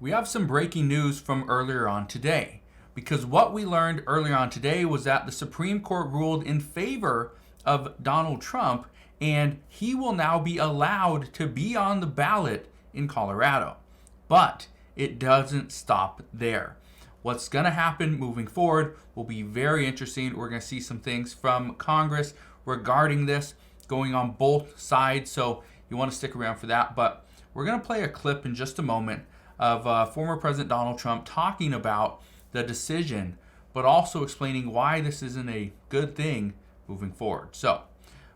We have some breaking news from earlier on today, because what we learned earlier on today was that the Supreme Court ruled in favor of Donald Trump, and he will now be allowed to be on the ballot in Colorado. But it doesn't stop there. What's going to happen moving forward will be very interesting. We're going to see some things from Congress regarding this going on both sides, so you want to stick around for that. But we're going to play a clip in just a moment of former President Donald Trump talking about the decision, but also explaining why this isn't a good thing moving forward. So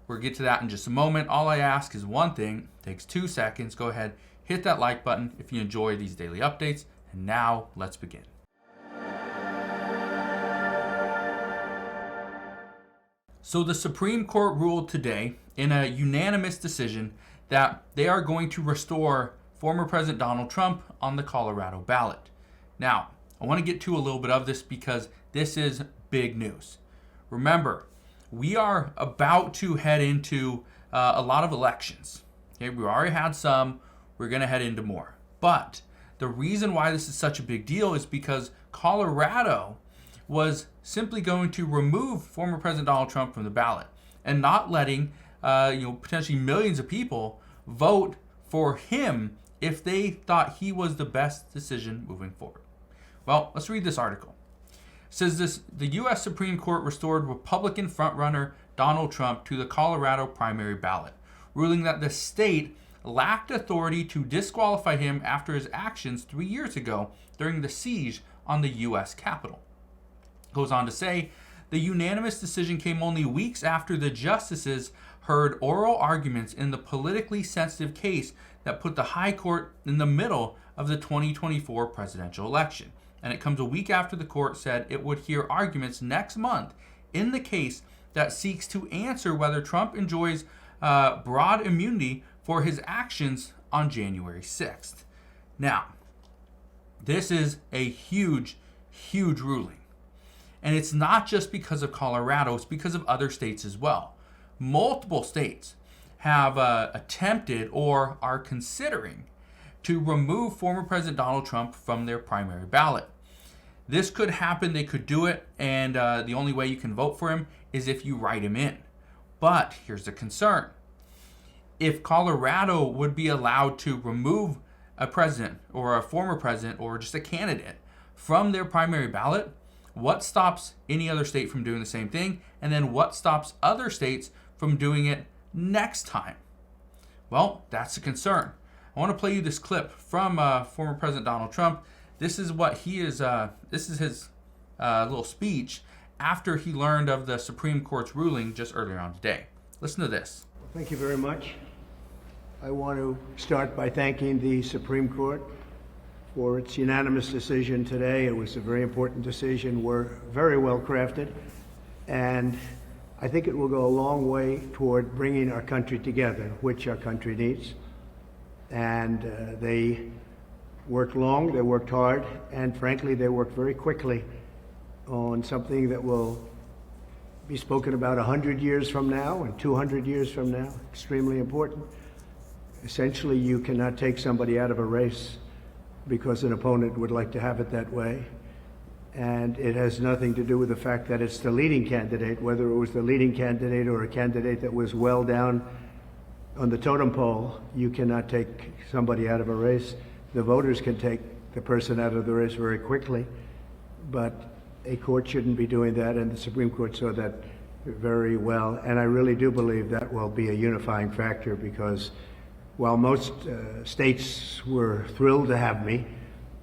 we'll get to that in just a moment. All I ask is one thing. It takes 2 seconds. Go ahead, hit that like button if you enjoy these daily updates. And now let's begin. So the Supreme Court ruled today in a unanimous decision that they are going to restore former President Donald Trump on the Colorado ballot. Now, I want to get to a little bit of this because this is big news. Remember, we are about to head into a lot of elections. Okay, we already had some. We're going to head into more. But the reason why this is such a big deal is because Colorado was simply going to remove former President Donald Trump from the ballot and not letting potentially millions of people vote for him if they thought he was the best decision moving forward. Well, let's read this article. It says the U.S. Supreme Court restored Republican frontrunner Donald Trump to the Colorado primary ballot, ruling that the state lacked authority to disqualify him after his actions 3 years ago during the siege on the U.S. Capitol. It goes on to say, the unanimous decision came only weeks after the justices heard oral arguments in the politically sensitive case that put the high court in the middle of the 2024 presidential election. And it comes a week after the court said it would hear arguments next month in the case that seeks to answer whether Trump enjoys broad immunity for his actions on January 6th. Now, this is a huge, huge ruling. And it's not just because of Colorado, it's because of other states as well. Multiple states have attempted or are considering to remove former President Donald Trump from their primary ballot. This could happen, they could do it, and the only way you can vote for him is if you write him in. But here's the concern. If Colorado would be allowed to remove a president or a former president or just a candidate from their primary ballot, what stops any other state from doing the same thing? And then what stops other states from doing it next time? Well, that's a concern. I want to play you this clip from former President Donald Trump. This is what he is. This is his little speech after he learned of the Supreme Court's ruling just earlier on today. Listen to this. Thank you very much. I want to start by thanking the Supreme Court for its unanimous decision today. It was a very important decision. We're very well crafted, and I think it will go a long way toward bringing our country together, which our country needs. And they worked long, they worked hard, and frankly, they worked very quickly on something that will be spoken about 100 years from now and 200 years from now. Extremely important. Essentially, you cannot take somebody out of a race because an opponent would like to have it that way. And it has nothing to do with the fact that it's the leading candidate, whether it was the leading candidate or a candidate that was well down on the totem pole. You cannot take somebody out of a race. The voters can take the person out of the race very quickly, but a court shouldn't be doing that, and the Supreme Court saw that very well. And I really do believe that will be a unifying factor, because while most states were thrilled to have me,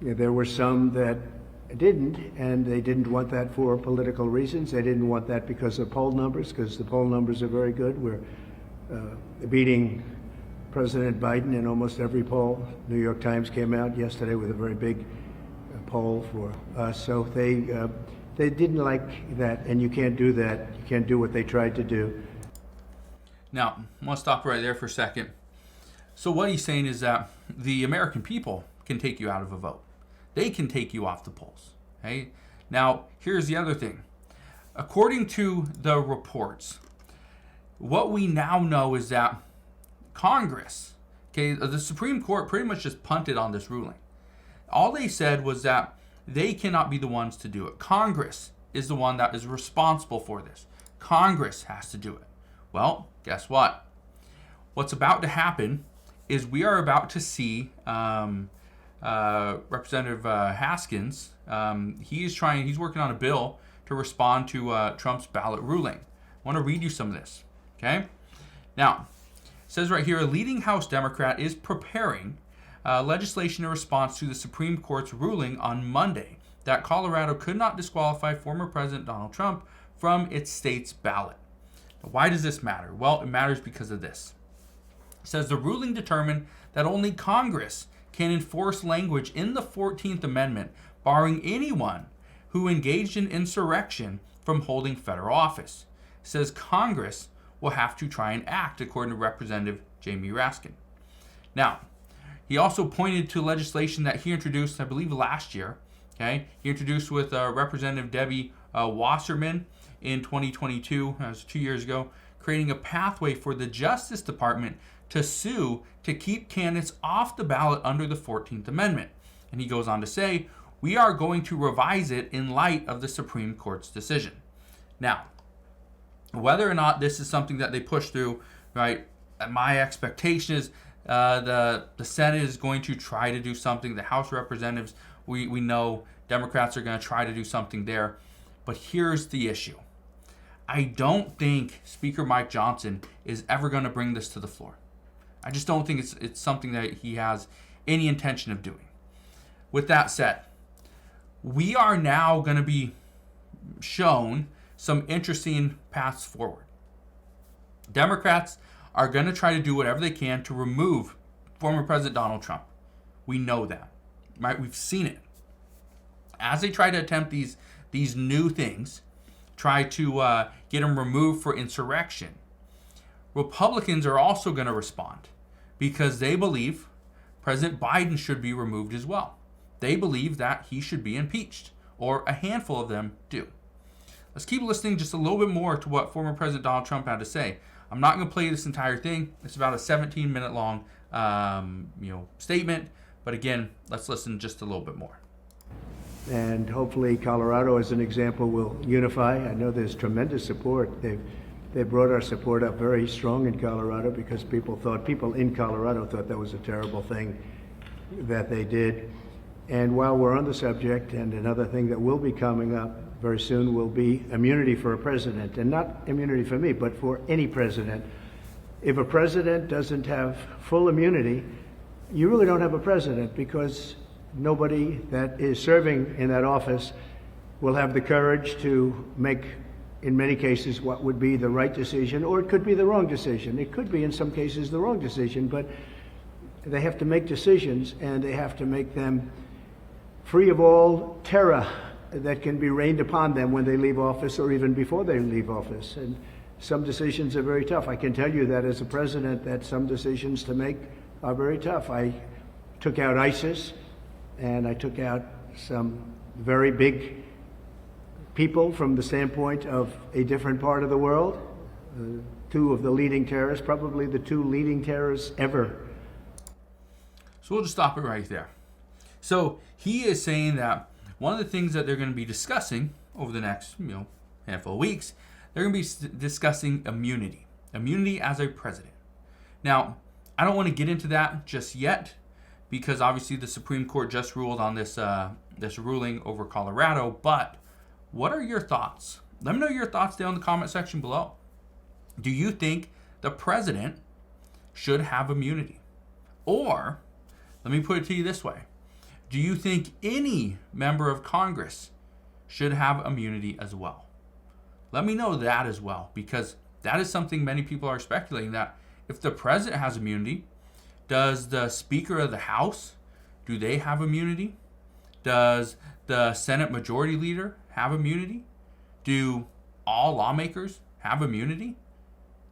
there were some that didn't, and they didn't want that for political reasons. They didn't want that because of poll numbers, because the poll numbers are very good. We're beating President Biden in almost every poll. New York Times came out yesterday with a very big poll for us. So they didn't like that, and you can't do that. You can't do what they tried to do. Now, I want to stop right there for a second. So what he's saying is that the American people can take you out of a vote. They can take you off the polls. Okay? Now, here's the other thing. According to the reports, what we now know is that Congress, okay, the Supreme Court pretty much just punted on this ruling. All they said was that they cannot be the ones to do it. Congress is the one that is responsible for this. Congress has to do it. Well, guess what? What's about to happen is we are about to see Representative Haskins. He's working on a bill to respond to Trump's ballot ruling. I want to read you some of this. Okay? Now, it says right here, a leading House Democrat is preparing legislation in response to the Supreme Court's ruling on Monday that Colorado could not disqualify former President Donald Trump from its state's ballot. Now, why does this matter? Well, it matters because of this. It says the ruling determined that only Congress can enforce language in the 14th Amendment barring anyone who engaged in insurrection from holding federal office. It says Congress will have to try and act, according to Representative Jamie Raskin. Now, he also pointed to legislation that he introduced, I believe, last year. Okay, he introduced with Representative Debbie Wasserman in 2022, that was 2 years ago, creating a pathway for the Justice Department to sue to keep candidates off the ballot under the 14th Amendment. And he goes on to say, we are going to revise it in light of the Supreme Court's decision. Now, whether or not this is something that they push through, right, my expectation is the Senate is going to try to do something. The House of Representatives, we know Democrats are going to try to do something there. But here's the issue. I don't think Speaker Mike Johnson is ever going to bring this to the floor. I just don't think it's something that he has any intention of doing. With that said, we are now going to be shown some interesting paths forward. Democrats are going to try to do whatever they can to remove former President Donald Trump. We know that, right? We've seen it. As they try to attempt these new things, try to get him removed for insurrection, Republicans are also going to respond because they believe President Biden should be removed as well. They believe that he should be impeached, or a handful of them do. Let's keep listening just a little bit more to what former President Donald Trump had to say. I'm not going to play this entire thing. It's about a 17-minute long statement. But again, let's listen just a little bit more. And hopefully Colorado, as an example, will unify. I know there's tremendous support. They brought our support up very strong in Colorado because people in Colorado thought that was a terrible thing that they did. And while we're on the subject, and another thing that will be coming up very soon will be immunity for a president, and not immunity for me, but for any president. If a president doesn't have full immunity, you really don't have a president, because nobody that is serving in that office will have the courage to make, in many cases, what would be the right decision, or it could be the wrong decision. It could be, in some cases, the wrong decision, but they have to make decisions, and they have to make them free of all terror that can be rained upon them when they leave office, or even before they leave office. And some decisions are very tough. I can tell you that as a president, that some decisions to make are very tough. I took out ISIS, and I took out some very big people from the standpoint of a different part of the world. Two of the leading terrorists, probably the two leading terrorists ever. So we'll just stop it right there. So he is saying that one of the things that they're going to be discussing over the next handful of weeks, they're going to be discussing immunity as a president. Now, I don't want to get into that just yet, because obviously the Supreme Court just ruled on this ruling over Colorado. But what are your thoughts? Let me know your thoughts down in the comment section below. Do you think the president should have immunity? Or, let me put it to you this way. Do you think any member of Congress should have immunity as well? Let me know that as well, because that is something many people are speculating, that if the president has immunity, does the Speaker of the House, do they have immunity? Does the Senate Majority Leader have immunity? Do all lawmakers have immunity?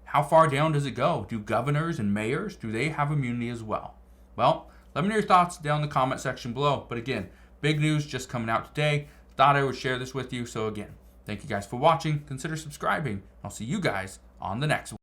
How far down does it go? Do governors and mayors, do they have immunity as well? Well, let me know your thoughts down in the comment section below. But again, big news just coming out today. Thought I would share this with you. So again, thank you guys for watching. Consider subscribing. I'll see you guys on the next one.